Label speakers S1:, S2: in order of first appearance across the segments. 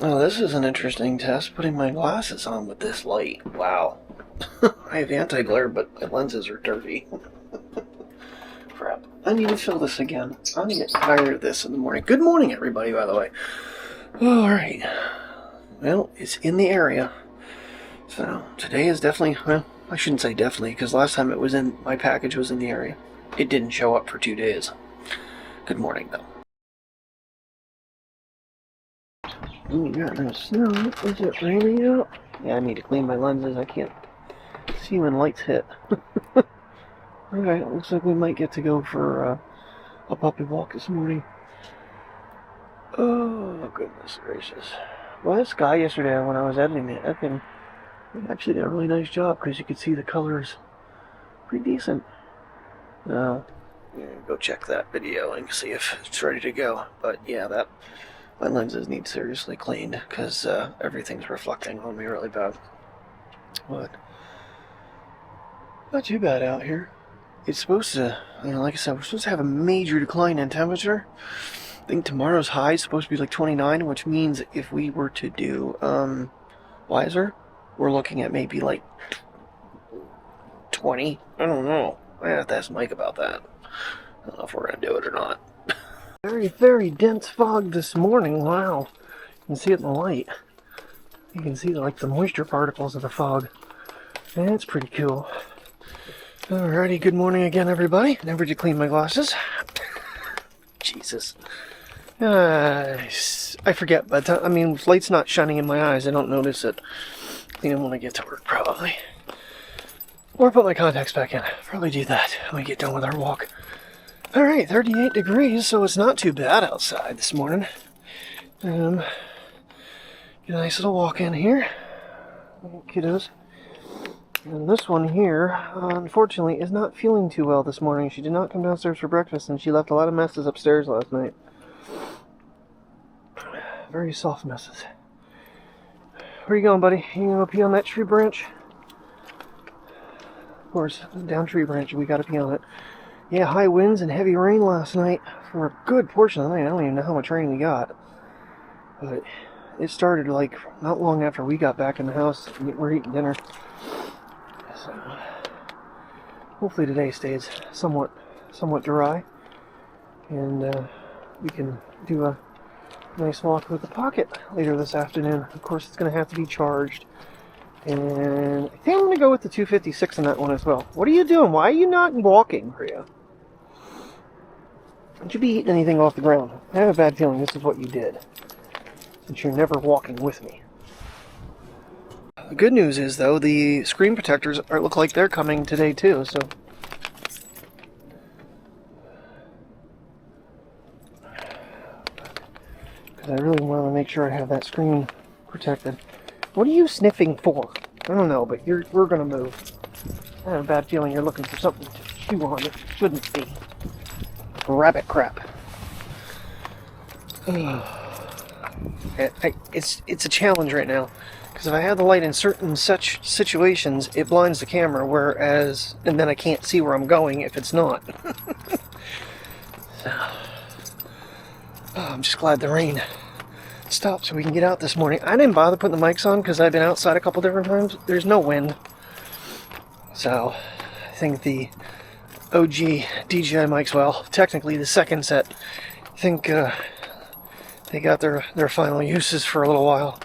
S1: Oh, this is an interesting test, putting my glasses on with this light. Wow. I have anti-glare, but my lenses are dirty. Crap. I need to fill this again. I'm gonna get tired of this in the morning. Good morning, everybody, by the way. Alright. Well, it's in the area. So, today is definitely, well, I shouldn't say definitely, because last time it was in, my package was in the area. It didn't show up for 2 days. Good morning, though. Ooh, you got no snow. Is it raining out? Yeah, I need to clean my lenses. I can't see when lights hit. Alright, looks like we might get to go for a puppy walk this morning. Oh, goodness gracious. Well, that sky yesterday when I was editing it, that thing actually did a really nice job because you could see the colors pretty decent. Yeah, go check that video and see if it's ready to go. But yeah, my lenses need seriously cleaned because everything's reflecting on me really bad. But not too bad out here. It's supposed to, like I said, we're supposed to have a major decline in temperature. I think tomorrow's high is supposed to be like 29, which means if we were to do wiser, we're looking at maybe like 20. I don't know. I have to ask Mike about that. I don't know if we're going to do it or not. Very, very dense fog this morning. Wow. You can see it in the light. You can see like the moisture particles of the fog. That's pretty cool. Alrighty, good morning again, everybody. Never to clean my glasses. Jesus. I forget, but I mean, light's not shining in my eyes. I don't notice it. Clean them when I get to work, probably. Or put my contacts back in. Probably do that when we get done with our walk. Alright, 38 degrees, so it's not too bad outside this morning. Get a nice little walk in here. Kiddos. And this one here, unfortunately, is not feeling too well this morning. She did not come downstairs for breakfast, and she left a lot of messes upstairs last night. Very soft messes. Where you going, buddy? You gonna go pee on that tree branch? Of course, down tree branch, we gotta pee on it. Yeah, high winds and heavy rain last night for a good portion of the night. I don't even know how much rain we got. But it started like not long after we got back in the house. We're eating dinner. So hopefully today stays somewhat dry. And we can do a nice walk with the pocket later this afternoon. Of course, it's going to have to be charged. And I think I'm going to go with the 256 on that one as well. What are you doing? Why are you not walking, Priya? Don't you be eating anything off the ground. I have a bad feeling this is what you did, since you're never walking with me. The good news is, though, the screen protectors look like they're coming today, too, so... Because I really want to make sure I have that screen protected. What are you sniffing for? I don't know, but we're going to move. I have a bad feeling you're looking for something to chew on that shouldn't be. Rabbit crap. It's a challenge right now. Because if I have the light in certain such situations, it blinds the camera, and then I can't see where I'm going if it's not. So, I'm just glad the rain stopped so we can get out this morning. I didn't bother putting the mics on because I've been outside a couple different times. There's no wind. So, I think the OG DJI mics, well, technically the second set, I think they got their final uses for a little while.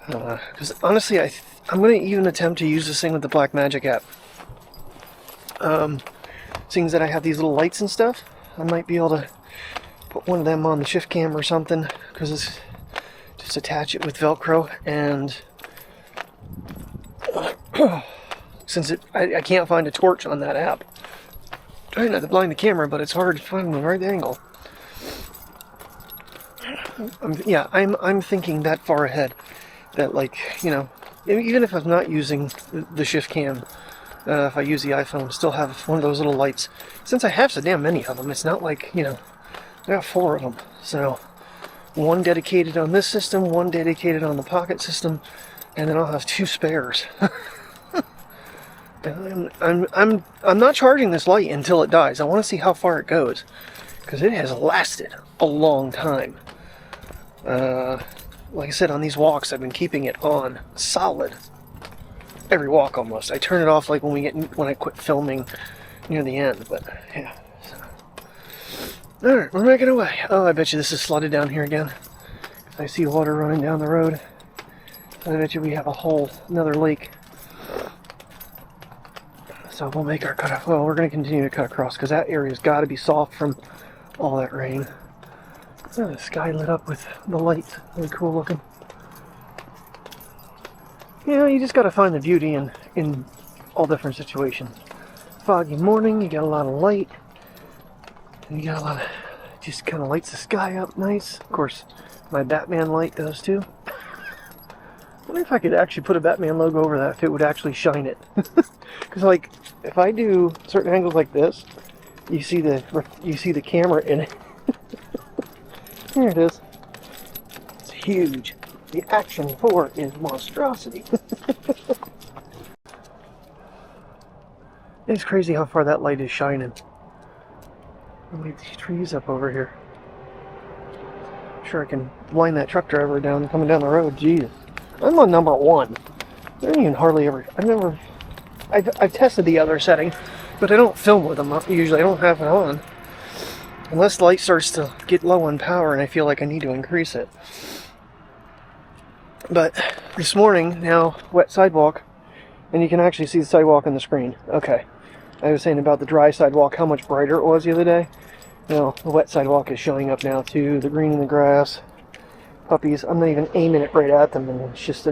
S1: Because honestly, I'm going to even attempt to use this thing with the Blackmagic app. Seeing that I have these little lights and stuff, I might be able to put one of them on the ShiftCam or something, because it's just attach it with Velcro, and since I can't find a torch on that app, I'm trying not to blind the camera, but it's hard to find the right angle. I'm thinking that far ahead. That, like, you know, even if I'm not using the ShiftCam, if I use the iPhone, still have one of those little lights. Since I have so damn many of them, it's not like, you know, I got 4 of them. So, one dedicated on this system, one dedicated on the Pocket system, and then I'll have 2 spares. I'm not charging this light until it dies. I want to see how far it goes, because it has lasted a long time. like I said, on these walks, I've been keeping it on solid every walk almost. I turn it off like when I quit filming near the end, but yeah. So. Alright, we're making away. Oh, I bet you this is flooded down here again. I see water running down the road. I bet you we have another lake. So we'll make our cut. Well, we're going to continue to cut across because that area's got to be soft from all that rain. Oh, the sky lit up with the lights. Really cool looking. You know, you just got to find the beauty in all different situations. Foggy morning, you got a lot of light. And you got a lot of, just kind of lights the sky up nice. Of course, my Batman light does too. I wonder if I could actually put a Batman logo over that, if it would actually shine it. Because like, if I do certain angles like this, you see the camera in it. Here it is. It's huge. The Action 4 is monstrosity. It's crazy how far that light is shining. Look at these trees up over here. I'm sure I can blind that truck driver coming down the road. Jeez. I'm on number 1. I don't even hardly ever... I've tested the other setting, but I don't film with them. Usually I don't have it on. Unless the light starts to get low on power and I feel like I need to increase it. But this morning, now, wet sidewalk, and you can actually see the sidewalk on the screen. Okay. I was saying about the dry sidewalk, how much brighter it was the other day. You know, the wet sidewalk is showing up now too. The green in the grass. Puppies. I'm not even aiming it right at them, and it's just,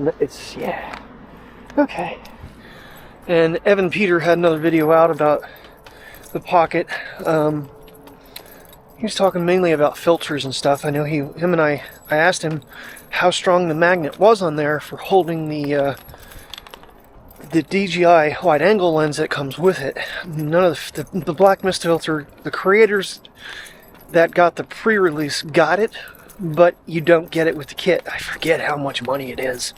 S1: yeah. Okay. And Evan Peter had another video out about the Pocket. He was talking mainly about filters and stuff. I know him and I asked him how strong the magnet was on there for holding the DJI wide-angle lens that comes with it. None of the black mist filter, the creators that got the pre-release got it, but you don't get it with the kit. I forget how much money it is.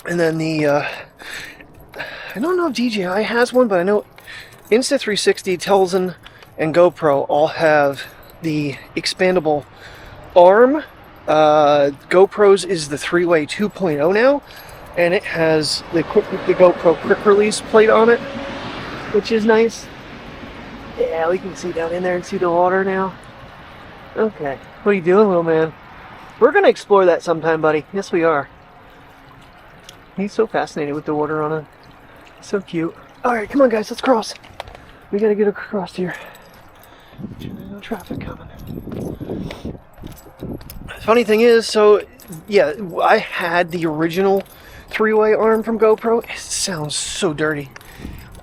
S1: And then I don't know if DJI has one, but I know Insta360, Telzen, and GoPro all have the expandable arm. GoPro's is the 3-way 2.0 now, and it has the GoPro quick release plate on it, which is nice. Yeah, we can see down in there and see the water now. Okay, what are you doing, little man? We're gonna explore that sometime, buddy. Yes, we are. He's so fascinated with the water on it. So cute. Alright, come on guys, let's cross. We gotta get across here. There's no traffic coming. The funny thing is, so yeah, I had the original 3-way arm from GoPro. It sounds so dirty.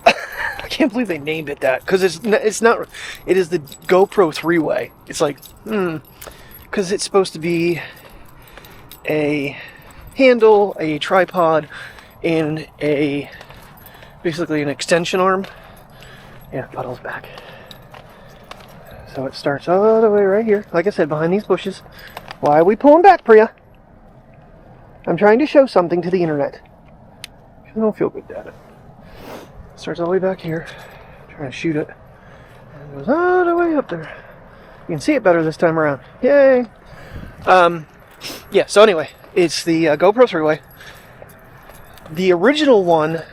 S1: I can't believe they named it that, because it's not. It is the GoPro 3-way. It's like, because it's supposed to be a handle, a tripod, and basically an extension arm. Yeah, puddle's back. So it starts all the way right here. Like I said, behind these bushes. Why are we pulling back, Priya? I'm trying to show something to the internet. I don't feel good at it. Starts all the way back here. Trying to shoot it. And it goes all the way up there. You can see it better this time around. Yay! Yeah, so anyway, it's the GoPro 3-way. The original one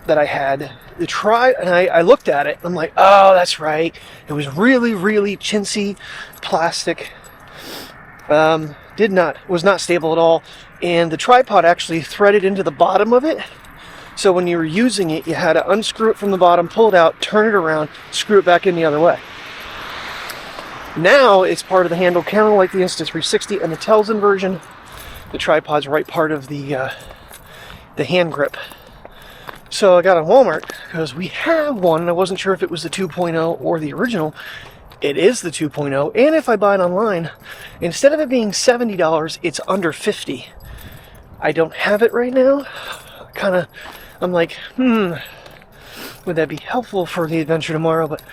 S1: that I had, and I looked at it, I'm like, oh, that's right. It was really, really chintzy plastic. Was not stable at all. And the tripod actually threaded into the bottom of it. So when you were using it, you had to unscrew it from the bottom, pull it out, turn it around, screw it back in the other way. Now it's part of the handle, kind of like the Insta360 and the Telzen version. The tripod's right part of the hand grip. So I got on Walmart because we have one, and I wasn't sure if it was the 2.0 or the original. It is the 2.0, and if I buy it online, instead of it being $70, it's under $50. I don't have it right now. I'm like, would that be helpful for the adventure tomorrow? But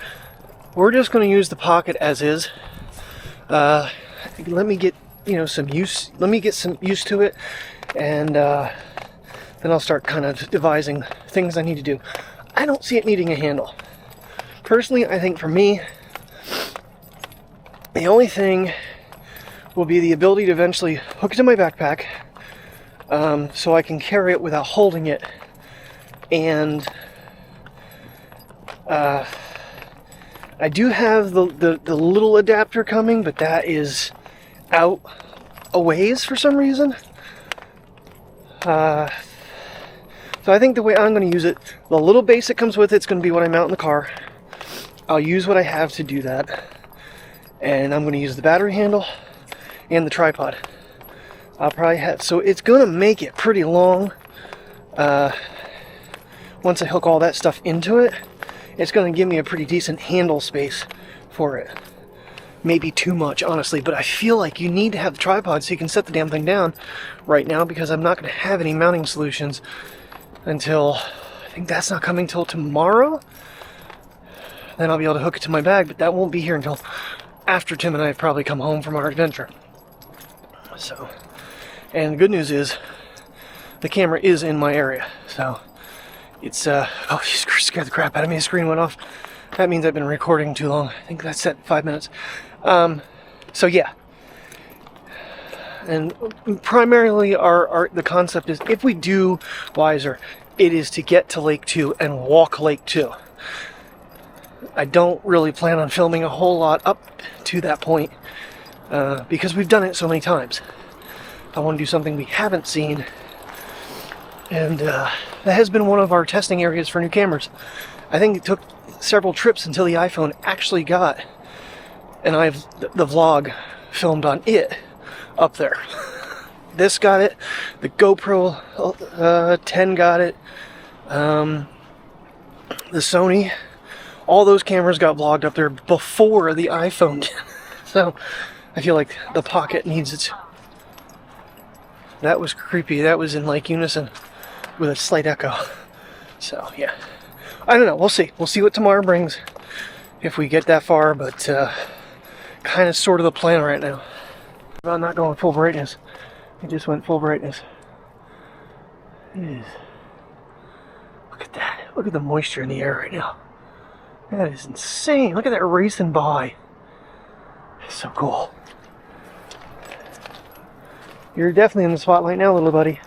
S1: we're just going to use the Pocket as is. Let me get some use. Let me get some used to it, and then I'll start kind of devising things I need to do. I don't see it needing a handle. Personally, I think for me, the only thing will be the ability to eventually hook it to my backpack, so I can carry it without holding it. And I do have the little adapter coming, but that is out a ways for some reason. So I think the way I'm going to use it, the little base that comes with it's going to be what I mount in the car. I'll use what I have to do that. And I'm going to use the battery handle and the tripod. I'll probably have, so it's going to make it pretty long. Once I hook all that stuff into it, it's going to give me a pretty decent handle space for it. Maybe too much, honestly, but I feel like you need to have the tripod so you can set the damn thing down right now, because I'm not going to have any mounting solutions until, I think that's not coming till tomorrow. Then I'll be able to hook it to my bag, but that won't be here until after Tim and I have probably come home from our adventure. So, and the good news is, the camera is in my area, so it's, oh, she scared the crap out of me, the screen went off. That means I've been recording too long. I think that's at 5 minutes. So yeah. And primarily the concept is, if we do Wiser, it is to get to Lake 2 and walk Lake 2. I don't really plan on filming a whole lot up to that point, because we've done it so many times. I want to do something we haven't seen, and that has been one of our testing areas for new cameras. I think it took several trips until the iPhone actually got, and I have the vlog filmed on it up there. This got it, the GoPro 10 got it, the Sony, all those cameras got vlogged up there before the iPhone did. So I feel like the Pocket needs its... That was creepy. That was in like unison with a slight echo. So yeah, I don't know, we'll see what tomorrow brings, if we get that far, but kind of sort of the plan right now. About not going full brightness. I just went full brightness. Look at that. Look at the moisture in the air right now. That is insane. Look at that racing by. It's so cool. You're definitely in the spotlight now, little buddy.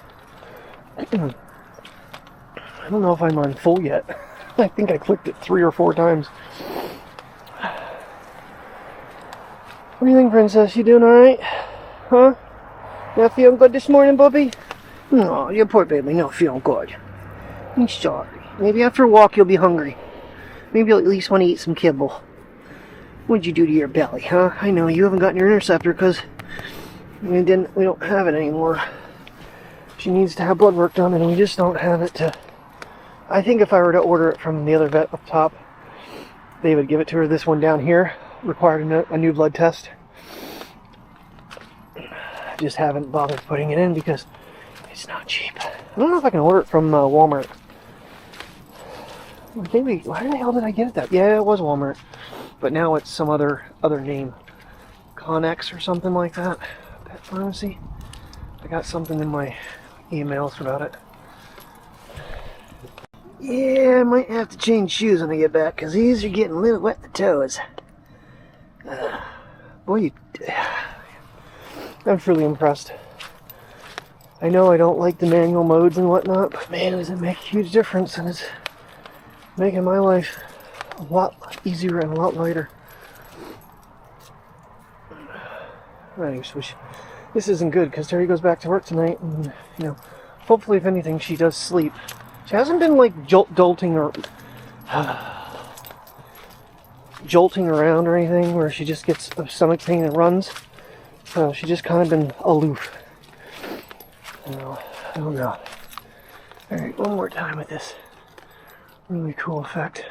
S1: I don't know if I'm on full yet. I think I clicked it 3 or 4 times. What do you think, princess? You doing alright? Huh? Not feeling good this morning, Bubby? No, you poor baby, not feeling good. I'm sorry. Maybe after a walk you'll be hungry. Maybe you'll at least want to eat some kibble. What'd you do to your belly, huh? I know, you haven't gotten your interceptor because we don't have it anymore. She needs to have blood work done, and we just don't have it to... I think if I were to order it from the other vet up top, they would give it to her. This one down here required a new blood test. I just haven't bothered putting it in because it's not cheap. I don't know if I can order it from Walmart. Maybe, why the hell did I get it that? Yeah, it was Walmart, but now it's some other name, Connex or something like that. Pet pharmacy. I got something in my emails about it. Yeah, I might have to change shoes when I get back, because these are getting a little wet the toes. Boy, I'm truly impressed. I know I don't like the manual modes and whatnot, but man, does it make a huge difference, and it's making my life a lot easier and a lot lighter. I just wish this isn't good, because Terry goes back to work tonight, and you know, hopefully, if anything, she does sleep. She hasn't been like jolting or jolting around or anything where she just gets a stomach pain and runs. So she's just kind of been aloof. I don't know. Alright, one more time with this really cool effect.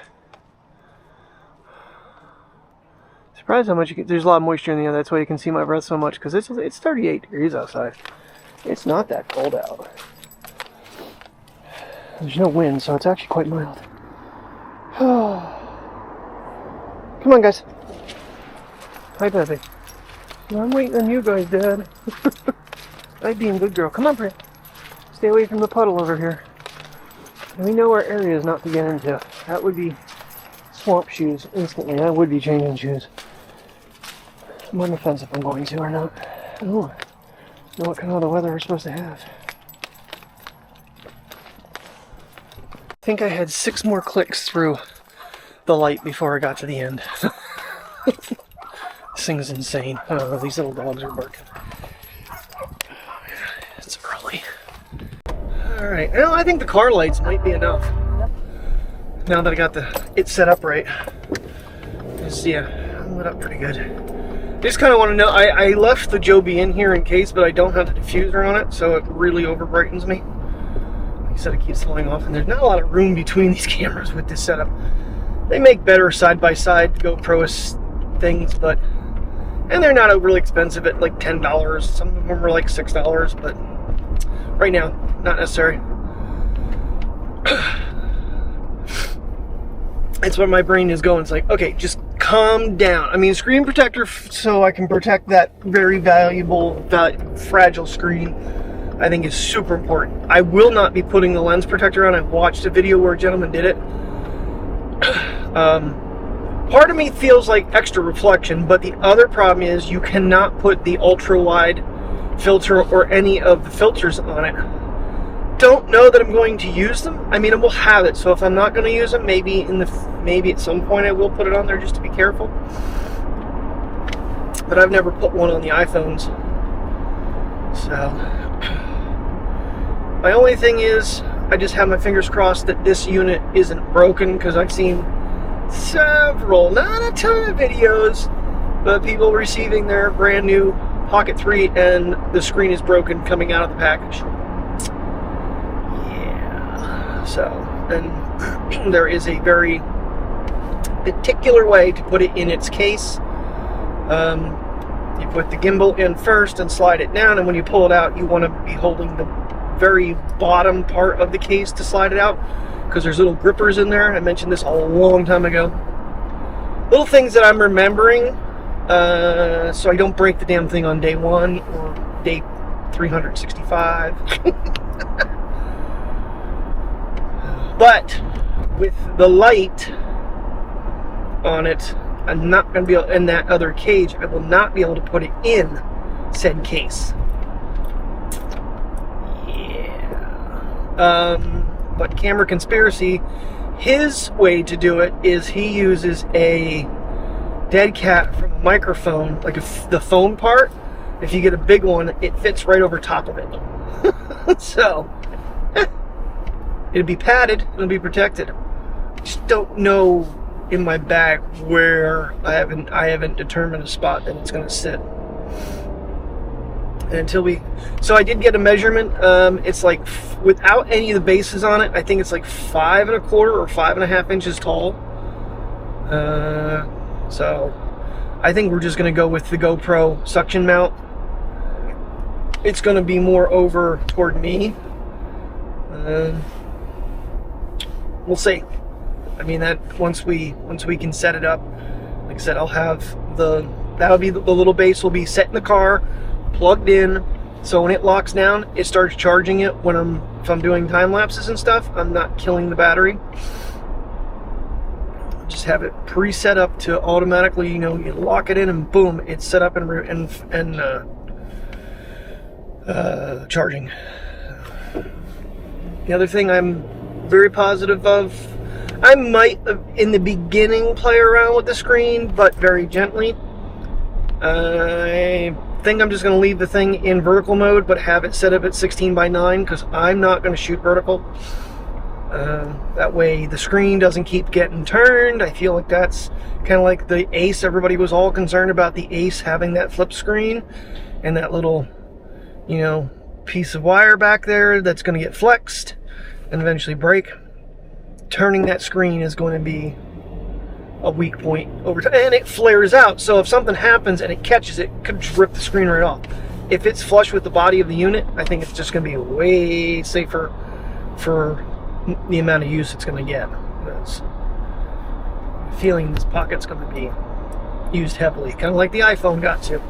S1: Surprised how much there's a lot of moisture in the air. That's why you can see my breath so much, because it's 38 degrees outside. It's not that cold out. There's no wind, so it's actually quite mild. Come on, guys. Hi, baby. I'm waiting on you guys, Dad. I'm being a good girl. Come on, Brit. Stay away from the puddle over here. And we know our areas not to get into. That would be swamp shoes instantly. I would be changing shoes. I'm on the fence if I'm going to or not. Oh, I know what kind of the weather we're supposed to have. I think I had 6 more clicks through the light before I got to the end. This thing's insane. Oh, these little dogs are barking. It's early. Alright, well, I think the car lights might be enough. Now that I got it set up right. Yeah, I'm lit up pretty good. I just kind of want to know, I left the Joby in here in case, but I don't have the diffuser on it, so it really over brightens me. Like I said, it keeps falling off, and there's not a lot of room between these cameras with this setup. They make better side-by-side GoPro things, but, and they're not overly expensive at like $10. Some of them are like $6, but right now, not necessary. That's where my brain is going. It's like, okay, just calm down. I mean, screen protector so I can protect that very valuable, fragile screen, I think is super important. I will not be putting the lens protector on. I watched a video where a gentleman did it. Part of me feels like extra reflection, but the other problem is you cannot put the ultra wide filter or any of the filters on it. Don't know that I'm going to use them. I mean, I will have it, so if I'm not going to use them, maybe at some point I will put it on there just to be careful. But I've never put one on the iPhones. So my only thing is, I just have my fingers crossed that this unit isn't broken, because I've seen several, not a ton of videos, but people receiving their brand new Pocket 3 and the screen is broken coming out of the package. Yeah. So, and there is a very particular way to put it in its case. You put the gimbal in first and slide it down, and when you pull it out, you want to be holding the very bottom part of the case to slide it out, because there's little grippers in there. I mentioned this a long time ago. Little things that I'm remembering, so I don't break the damn thing on day 1 or day 365. But with the light on it, I'm not going to be able, in that other cage, I will not be able to put it in said case. But Camera Conspiracy, his way to do it is he uses a dead cat from a microphone, like the phone part. If you get a big one, it fits right over top of it. So, it'll be padded, it'll be protected. Just don't know in my bag where I haven't determined a spot that it's going to sit. Until so I did get a measurement. It's like, without any of the bases on it, I think it's like 5 1/4 or 5 1/2 inches tall. So I think we're just going to go with the GoPro suction mount. It's going to be more over toward me. We'll see. I mean, that once we can set it up, like I said, I'll have that'll be the little base will be set in the car, plugged in, so when it locks down, it starts charging it if I'm doing time lapses and stuff. I'm not killing the battery. Just have it pre-set up to automatically, you lock it in and boom, it's set up and charging. The other thing I'm very positive of, I might in the beginning play around with the screen, but very gently. I think I'm just going to leave the thing in vertical mode, but have it set up at 16:9, because I'm not going to shoot vertical. That way the screen doesn't keep getting turned. I feel like that's kind of like the Ace. Everybody was all concerned about the Ace having that flip screen and that little, piece of wire back there that's going to get flexed and eventually break. Turning that screen is going to be a weak point over time, and it flares out, so if something happens and it catches it, could just rip the screen right off. If it's flush with the body of the unit, I think it's just going to be way safer for the amount of use it's going to get. Because I'm feeling this pocket's going to be used heavily, kind of like the iPhone got to.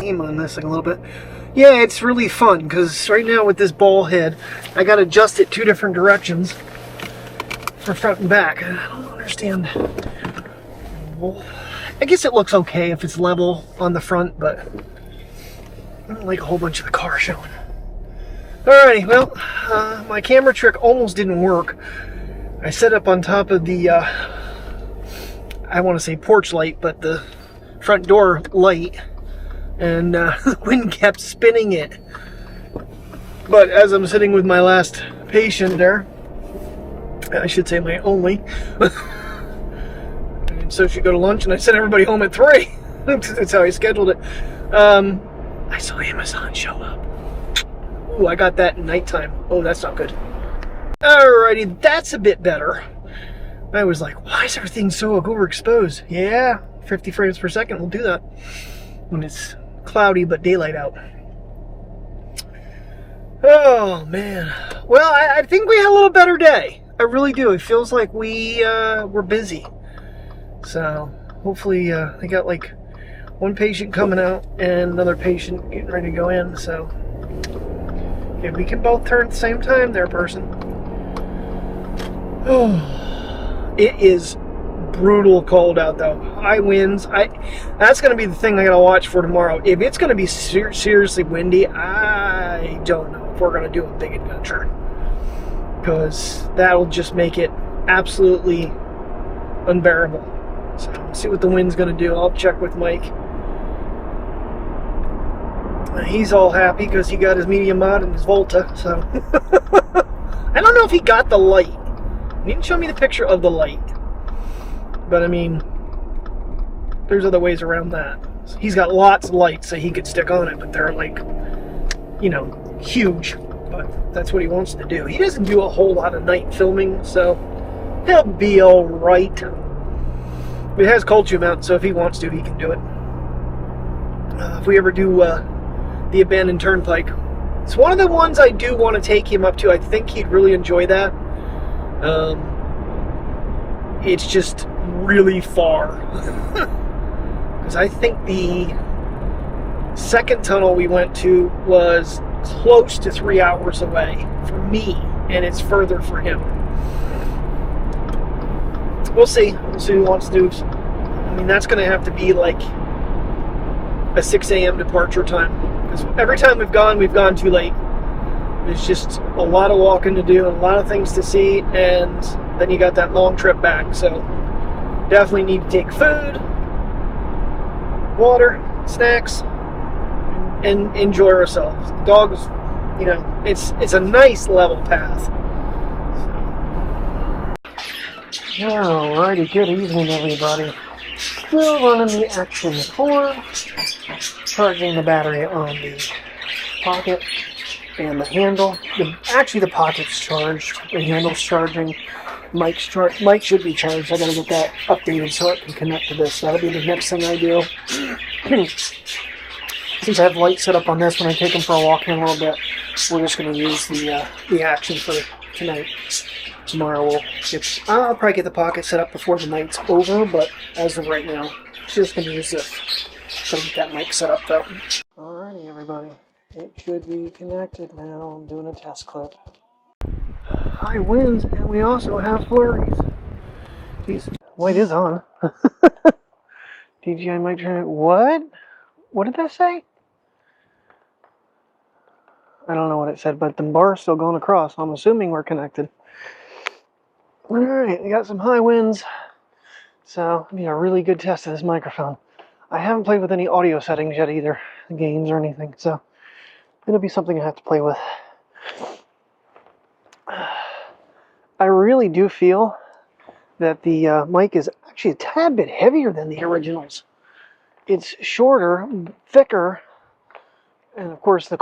S1: Aim on this thing a little bit. Yeah, it's really fun because right now with this ball head, I got to adjust it 2 different directions for front and back. I don't understand. Well, I guess it looks okay if it's level on the front, but I don't like a whole bunch of the car showing. Alrighty, well, my camera trick almost didn't work. I set up on top of the, I want to say porch light, but the front door light, and the wind kept spinning it. But as I'm sitting with my last patient there, I should say my only, and so she go to lunch, and I sent everybody home at 3. That's how I scheduled it. I saw Amazon show up. Ooh, I got that at nighttime. Oh, that's not good. Alrighty, that's a bit better. I was like, why is everything so overexposed? Yeah, 50 frames per second will do that when it's cloudy but daylight out. Oh, man. Well, I think we had a little better day. I really do. It feels like we're busy. So, hopefully, they got like 1 patient coming out and another patient getting ready to go in. So, if we can both turn at the same time there, person. Oh, it is brutal cold out though. High winds. That's going to be the thing I got to watch for tomorrow. If it's going to be seriously windy, I don't know if we're going to do a big adventure, because that'll just make it absolutely unbearable. So let's see what the wind's going to do. I'll check with Mike. He's all happy because he got his medium mod and his Volta. So I don't know if he got the light. He didn't show me the picture of the light. But I mean, there's other ways around that. He's got lots of lights that he could stick on it, but they're like, you know, huge. But that's what he wants to do. He doesn't do a whole lot of night filming, so he'll be all right. It has culture mount, so if he wants to, he can do it. If we ever do the abandoned turnpike, it's one of the ones I do want to take him up to. I think he'd really enjoy that. It's just really far. Because I think the second tunnel we went to was close to 3 hours away for me, and it's further for him. We'll see. We'll see who wants to do. I mean, that's going to have to be like a 6 a.m. departure time. Because every time we've gone too late. There's just a lot of walking to do, and a lot of things to see, and then you got that long trip back. So definitely need to take food, water, snacks, and enjoy ourselves. The dogs, you know, it's a nice level path. Alrighty, good evening everybody. Still running the Action 4, charging the battery on the pocket and the handle. Actually the pocket's charged, the handle's charging, Mike should be charged. I gotta get that updated so it can connect to this. That'll be the next thing I do. Since I have lights set up on this, when I take them for a walk in a little bit, we're just gonna use the Action for tonight. Tomorrow I'll probably get the pocket set up before the night's over, but as of right now, just gonna use this. Gotta get that mic set up though. Alrighty everybody, it should be connected now. I'm doing a test clip. High winds, and we also have flurries. Jeez, light is on. DJI might turn it. What? What did that say? I don't know what it said, but the bar's still going across. I'm assuming we're connected. Alright, we got some high winds, so it'll be a really good test of this microphone. I haven't played with any audio settings yet either, gains or anything, so it'll be something I have to play with. I really do feel that the mic is actually a tad bit heavier than the originals. It's shorter, thicker, and of course the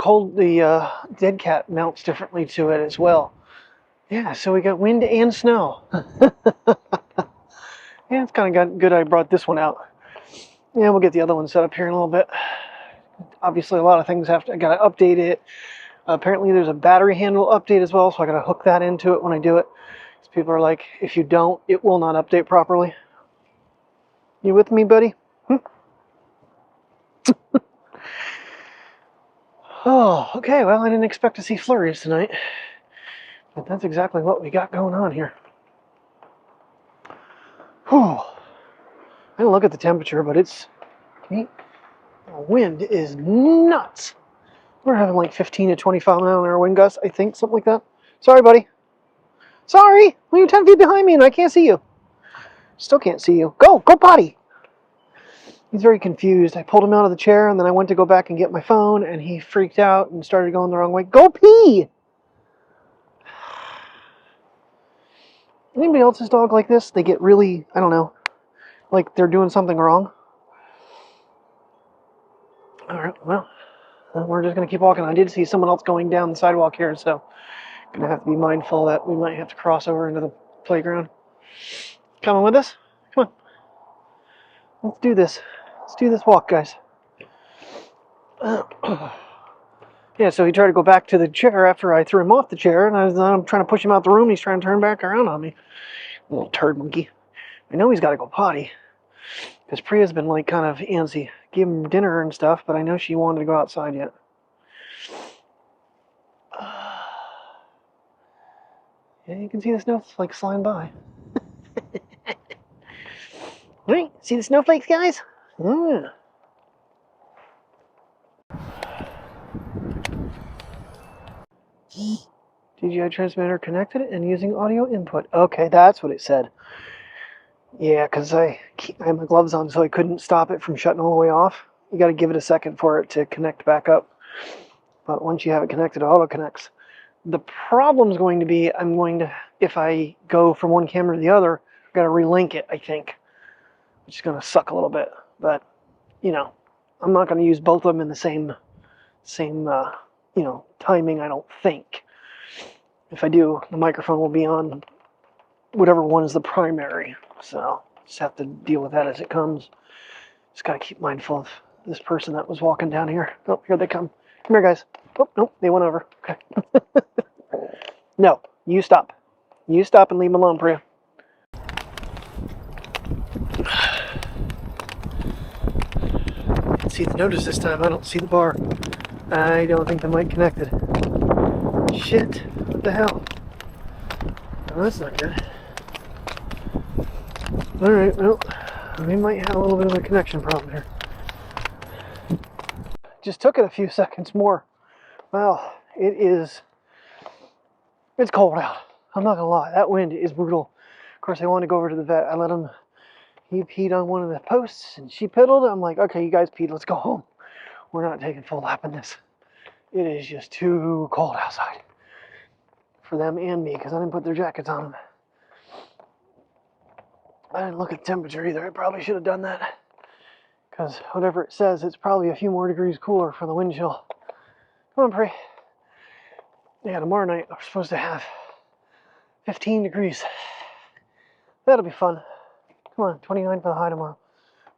S1: dead cat mounts differently to it as well. Yeah, so we got wind and snow. Yeah, it's kind of good I brought this one out. Yeah, we'll get the other one set up here in a little bit. Obviously, a lot of things I got to update it. Apparently there's a battery handle update as well, so I gotta hook that into it when I do it. Because people are like, if you don't, it will not update properly. You with me, buddy? Oh, okay, well, I didn't expect to see flurries tonight. But that's exactly what we got going on here. Whew. I didn't look at the temperature, but the wind is nuts. We're having like 15 to 25 mile an hour wind gusts, I think, something like that. Sorry, buddy. Sorry! Well, you're 10 feet behind me and I can't see you. Still can't see you. Go potty! He's very confused. I pulled him out of the chair and then I went to go back and get my phone and he freaked out and started going the wrong way. Go pee! Anybody else's dog like this? They get really, I don't know, like they're doing something wrong. Alright, well, we're just going to keep walking. I did see someone else going down the sidewalk here, so I'm going to have to be mindful that we might have to cross over into the playground. Coming with us? Come on. Let's do this. Let's do this walk, guys. Yeah, so he tried to go back to the chair after I threw him off the chair, and I'm trying to push him out the room. He's trying to turn back around on me. Little turd monkey. I know he's got to go potty. Because Priya's been like kind of antsy. Give him dinner and stuff, but I know she wanted to go outside yet. Yeah, you can see the snowflakes flying by. Right? See the snowflakes, guys? Yeah. DJI transmitter connected and using audio input. Okay, that's what it said. Yeah, because I had my gloves on, so I couldn't stop it from shutting all the way off. You got to give it a second for it to connect back up. But once you have it connected, it auto connects. The problem's going to be, if I go from one camera to the other, I've got to relink it, I think. Which is going to suck a little bit. But, you know, I'm not going to use both of them in the same timing, I don't think. If I do, the microphone will be on whatever one is the primary. So, just have to deal with that as it comes. Just got to keep mindful of this person that was walking down here. Oh, here they come. Come here, guys. Oh, no, they went over. Okay. No, you stop. You stop and leave them alone, Priya. See the notice this time. I don't see the bar. I don't think the mic connected. Shit. What the hell? Oh, that's not good. Alright, well, we might have a little bit of a connection problem here. Just took it a few seconds more. Well, it's cold out. I'm not gonna lie, that wind is brutal. Of course, I wanted to go over to the vet. I let him, he peed on one of the posts and she piddled. I'm like, okay, you guys peed, let's go home. We're not taking full lap in this. It is just too cold outside. For them and me, because I didn't put their jackets on them. I didn't look at the temperature either. I probably should have done that. Because whatever it says, it's probably a few more degrees cooler for the wind chill. Come on, Pri. Yeah, tomorrow night we're supposed to have 15 degrees. That'll be fun. Come on, 29 for the high tomorrow.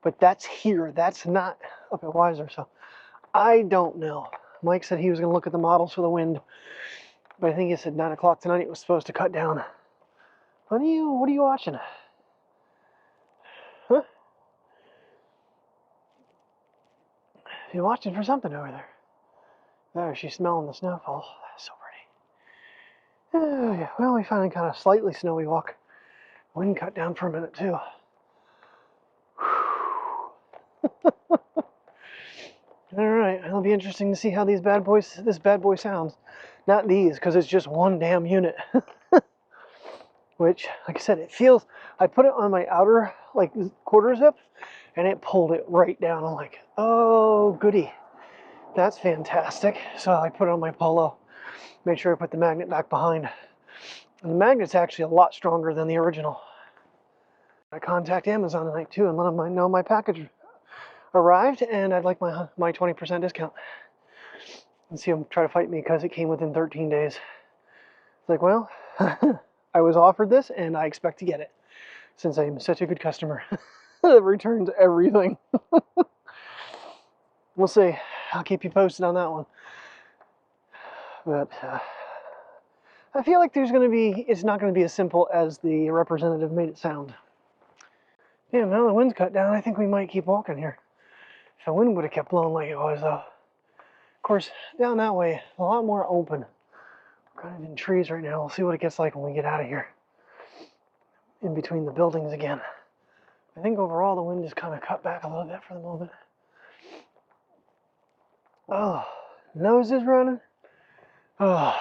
S1: But that's here. That's not up at Weiser. So I don't know. Mike said he was going to look at the models for the wind. But I think he said 9 o'clock tonight it was supposed to cut down. What are you watching? Huh? You're watching for something over there. There, she's smelling the snowfall. That's so pretty. Oh, yeah. Well, we finally got a slightly snowy walk. Wind cut down for a minute, too. Alright, it'll be interesting to see how this bad boy sounds. Not these, because it's just one damn unit. Which, like I said, it feels... I put it on my outer, like, quarter zip, and it pulled it right down. I'm like, oh, goody. That's fantastic. So I put it on my Polo. Made sure I put the magnet back behind. And the magnet's actually a lot stronger than the original. I contact Amazon tonight, too, and let them know my package arrived, and I'd like my 20% discount. And see them try to fight me because it came within 13 days. It's like, well... I was offered this, and I expect to get it, since I'm such a good customer that returns everything. We'll see. I'll keep you posted on that one. But I feel like it's not going to be as simple as the representative made it sound. Yeah, now the wind's cut down, I think we might keep walking here. If the wind would have kept blowing like it was, though. Of course, down that way, a lot more open. We're kind of in trees right now. We'll see what it gets like when we get out of here. In between the buildings again. I think overall the wind just kind of cut back a little bit for the moment. Oh, nose is running. Oh,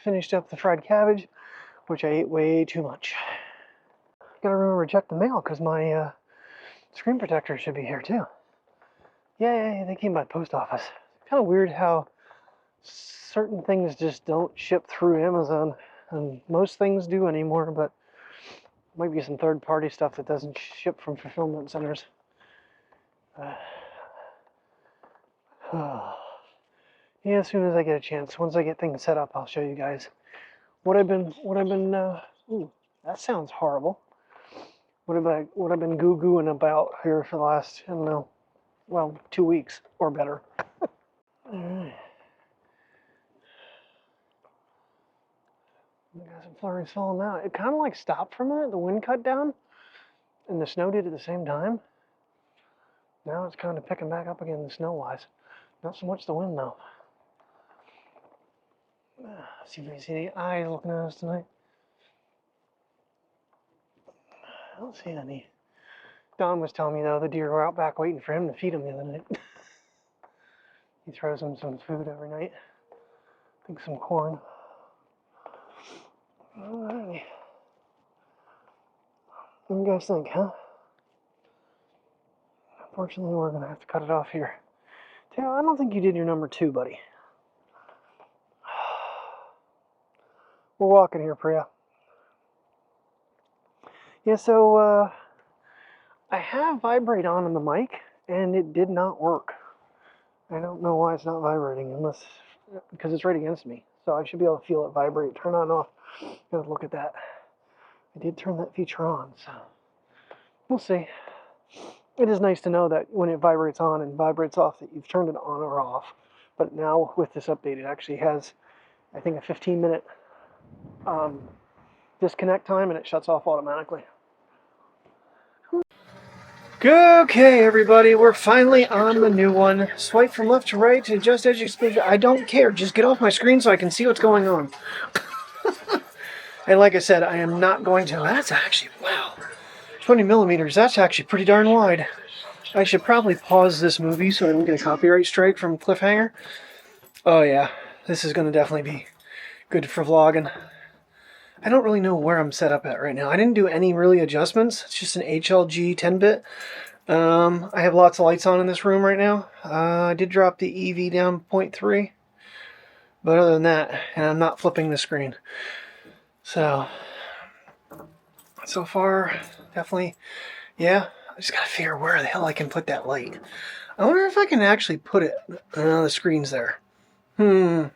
S1: finished up the fried cabbage, which I ate way too much. Gotta remember to check the mail because my screen protector should be here too. Yeah, they came by the post office. Kind of weird how certain things just don't ship through Amazon, and most things do anymore, but might be some third-party stuff that doesn't ship from fulfillment centers. Yeah, as soon as I get a chance, once I get things set up, I'll show you guys what I've been. Ooh, that sounds horrible. What I've been goo-gooing about here for the last, I don't know, well, 2 weeks or better. All right. We got some flurries falling out. It kind of like stopped for a minute. The wind cut down, and the snow did at the same time. Now it's kind of picking back up again, the snow-wise. Not so much the wind, though. See if you can see any eyes looking at us tonight. I don't see any. Don was telling me, though, the deer were out back waiting for him to feed them the other night. He throws them some food every night. I think some corn. Alrighty. What do you guys think, huh? Unfortunately, we're going to have to cut it off here. Taylor, I don't think you did your number 2, buddy. We're walking here, Priya. Yeah, so I have vibrate on the mic, and it did not work. I don't know why it's not vibrating, because it's right against me. So I should be able to feel it vibrate, turn on and off. Gotta look at that. I did turn that feature on, so we'll see. It is nice to know that when it vibrates on and vibrates off that you've turned it on or off. But now with this update, it actually has, I think, a 15-minute disconnect time, and it shuts off automatically. Okay, everybody, we're finally on the new one. Swipe from left to right to adjust edge exposure. I don't care. Just get off my screen so I can see what's going on. And like I said, I am not going to... That's actually... Wow. 20 millimeters. That's actually pretty darn wide. I should probably pause this movie so I don't get a copyright strike from Cliffhanger. Oh, yeah. This is going to definitely be good for vlogging. I don't really know where I'm set up at right now. I didn't do any really adjustments. It's just an HLG 10-bit. I have lots of lights on in this room right now. I did drop the EV down 0.3. But other than that, and I'm not flipping the screen. So far, definitely, yeah. I just gotta figure where the hell I can put that light. I wonder if I can actually put it... the screen's there. Yeah,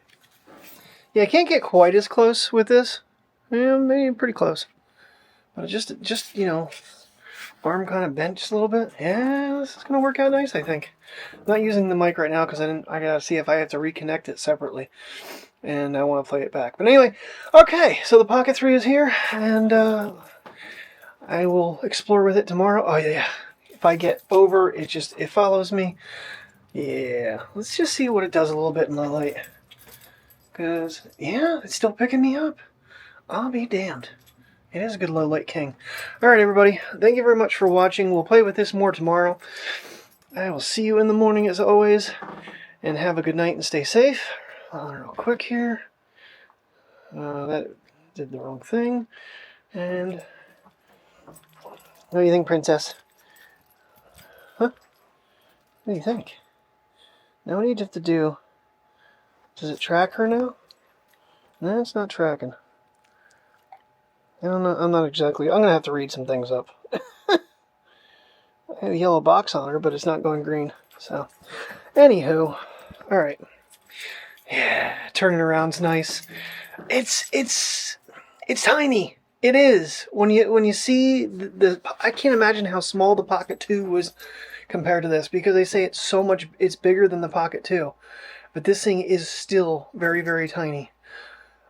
S1: I can't get quite as close with this. Yeah, maybe pretty close. But just you know, arm kind of bent just a little bit. Yeah, this is gonna work out nice, I think. I'm not using the mic right now because I gotta see if I have to reconnect it separately. And I want to play it back. But anyway, okay, so the Pocket 3 is here, and I will explore with it tomorrow. Oh, yeah. If I get over, it follows me. Yeah, let's just see what it does a little bit in the light. Because, yeah, it's still picking me up. I'll be damned. It is a good low light king. Alright, everybody, thank you very much for watching. We'll play with this more tomorrow. I will see you in the morning, as always, and have a good night and stay safe. Real quick here. That did the wrong thing. And what do you think, Princess? Huh? What do you think? Now what do you have to do? Does it track her now? No, it's not tracking. I don't know. I'm going to have to read some things up. I have a yellow box on her, but it's not going green. So, anywho. Alright. Yeah, turning around's nice. It's tiny. It is. When you see the I can't imagine how small the Pocket 2 was compared to this, because they say it's bigger than the Pocket 2. But this thing is still very, very tiny.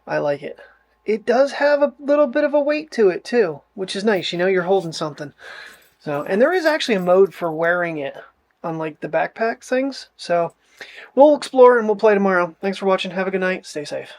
S1: I like it. It does have a little bit of a weight to it too, which is nice. You know, you're holding something. So, and there is actually a mode for wearing it, unlike the backpack things. So we'll explore and we'll play tomorrow. Thanks for watching. Have a good night. Stay safe.